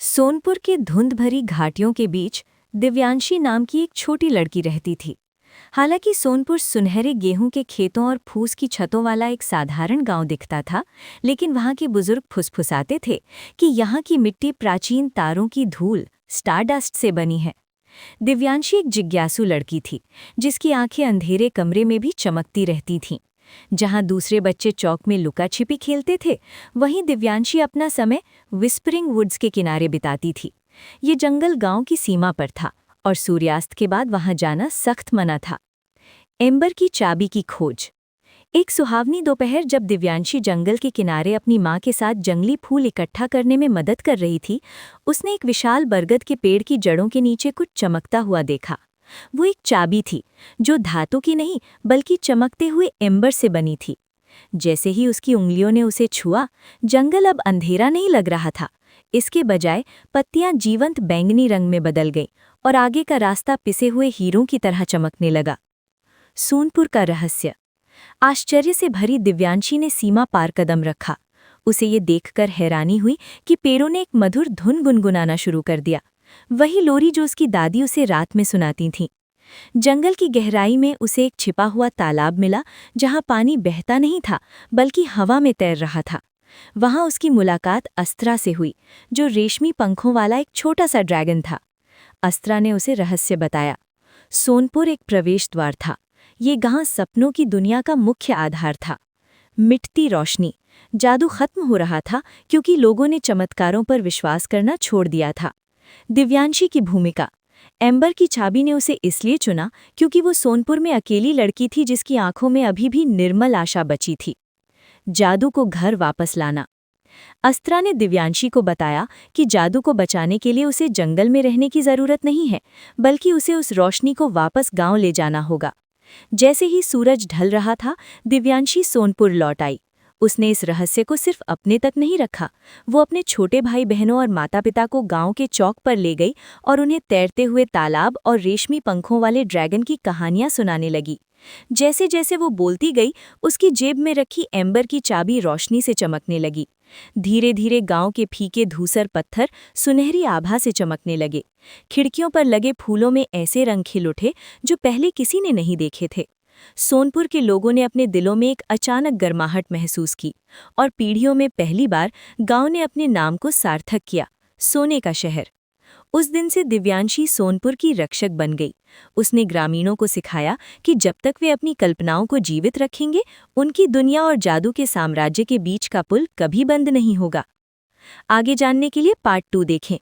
सोनपुर के धुंध भरी घाटियों के बीच दिव्यांशी नाम की एक छोटी लड़की रहती थी। हालांकि सोनपुर सुनहरे गेहूं के खेतों और फूस की छतों वाला एक साधारण गांव दिखता था, लेकिन वहां के बुजुर्ग फुसफुसाते थे कि यहाँ की मिट्टी प्राचीन तारों की धूल स्टारडस्ट से बनी है। दिव्यांशी एक जिज्ञासु लड़की थी, जिसकी आंखें अंधेरे कमरे में भी चमकती रहती थीं। जहां दूसरे बच्चे चौक में लुका छिपी खेलते थे, वहीं दिव्यांशी अपना समय विस्परिंग वुड्स के किनारे बिताती थी। ये जंगल गांव की सीमा पर था और सूर्यास्त के बाद वहां जाना सख्त मना था। एम्बर की चाबी की खोज। एक सुहावनी दोपहर जब दिव्यांशी जंगल के किनारे अपनी माँ के साथ जंगली फूल इकट्ठा करने में मदद कर रही थी, उसने एक विशाल बरगद के पेड़ की जड़ों के नीचे कुछ चमकता हुआ देखा। वो एक चाबी थी, जो धातु की नहीं बल्कि चमकते हुए एम्बर से बनी थी। जैसे ही उसकी उंगलियों ने उसे छुआ, जंगल अब अंधेरा नहीं लग रहा था। इसके बजाय पत्तियां जीवंत बैंगनी रंग में बदल गईं और आगे का रास्ता पिसे हुए हीरों की तरह चमकने लगा। सोनपुर का रहस्य। आश्चर्य से भरी दिव्यांशी ने सीमा पार कदम रखा। उसे ये देखकर हैरानी हुई कि पेड़ों ने एक मधुर धुन गुनगुनाना शुरू कर दिया, वही लोरी जो उसकी दादी उसे रात में सुनाती थीं। जंगल की गहराई में उसे एक छिपा हुआ तालाब मिला, जहां पानी बहता नहीं था बल्कि हवा में तैर रहा था। वहां उसकी मुलाकात अस्त्रा से हुई, जो रेशमी पंखों वाला एक छोटा सा ड्रैगन था। अस्त्रा ने उसे रहस्य बताया। सोनपुर एक प्रवेश द्वार था। ये गांव सपनों की दुनिया का मुख्य आधार था। मिटती रोशनी। जादू खत्म हो रहा था क्योंकि लोगों ने चमत्कारों पर विश्वास करना छोड़ दिया था। दिव्यांशी की भूमिका। एम्बर की चाबी ने उसे इसलिए चुना क्योंकि वो सोनपुर में अकेली लड़की थी जिसकी आंखों में अभी भी निर्मल आशा बची थी। जादू को घर वापस लाना। अस्त्रा ने दिव्यांशी को बताया कि जादू को बचाने के लिए उसे जंगल में रहने की जरूरत नहीं है, बल्कि उसे उस रोशनी को वापस गांव ले जाना होगा। जैसे ही सूरज ढल रहा था, दिव्यांशी सोनपुर लौट आई। उसने इस रहस्य को सिर्फ अपने तक नहीं रखा, वो अपने छोटे भाई बहनों और माता पिता को गांव के चौक पर ले गई और उन्हें तैरते हुए तालाब और रेशमी पंखों वाले ड्रैगन की कहानियां सुनाने लगी। जैसे जैसे वो बोलती गई, उसकी जेब में रखी एम्बर की चाबी रोशनी से चमकने लगी। धीरे धीरे गांव के फीके धूसर पत्थर सुनहरी आभा से चमकने लगे। खिड़कियों पर लगे फूलों में ऐसे रंग खिल उठे जो पहले किसी ने नहीं देखे थे। सोनपुर के लोगों ने अपने दिलों में एक अचानक गर्माहट महसूस की और पीढ़ियों में पहली बार गांव ने अपने नाम को सार्थक किया, सोने का शहर। उस दिन से दिव्यांशी सोनपुर की रक्षक बन गई। उसने ग्रामीणों को सिखाया कि जब तक वे अपनी कल्पनाओं को जीवित रखेंगे, उनकी दुनिया और जादू के साम्राज्य के बीच का पुल कभी बंद नहीं होगा। आगे जानने के लिए पार्ट 2 देखें।